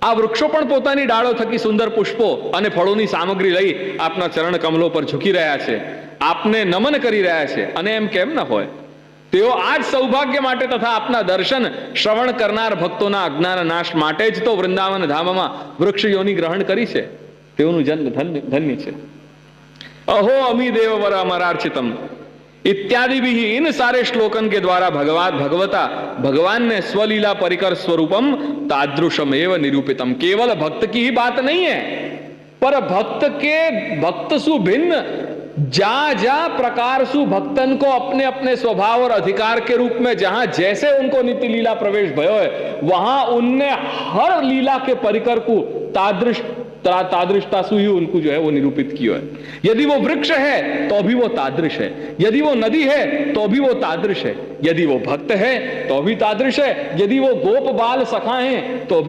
આ વૃક્ષો પણ પોતાની ડાળો થકી સુંદર પુષ્પો અને ફળોની સામગ્રી લઈ આપના ચરણ કમલો પર ઝૂકી રહ્યા છે, આપને નમન કરી રહ્યા છે. અને એમ કેમ ન હોય? તેઓ આ જ સૌભાગ્ય માટે તથા આપના દર્શન શ્રવણ કરનાર ભક્તોના અજ્ઞાન નાશ માટે જ તો વૃંદાવન ધામમાં વૃક્ષ યોની ગ્રહણ કરી છે. તેઓનું જન્મ ધન્ય છે. अहो अमी देव वर अमरार्चितम इत्यादि भी इन सारे श्लोकन के द्वारा भगवता भगवान ने स्वलीला परिकर स्वरूपम तादृशमेव निरूपितम. केवल भक्त की ही बात नहीं है, पर भक्त सु भिन्न जा जा प्रकार सु भक्तन को अपने अपने स्वभाव और अधिकार के रूप में जहां जैसे उनको नित्य लीला प्रवेश भयो है, वहां उनने हर लीला के परिकर को तादृशता से ही उनको जो है वो निरूपित किया है. यदि वो वृक्ष है तो भी वो तादृश है, यदि वो नदी है तो भी वो तादृश है, यदि वो भक्त है तो भी तादृश है, यदि वो गोप बाल सखा है तो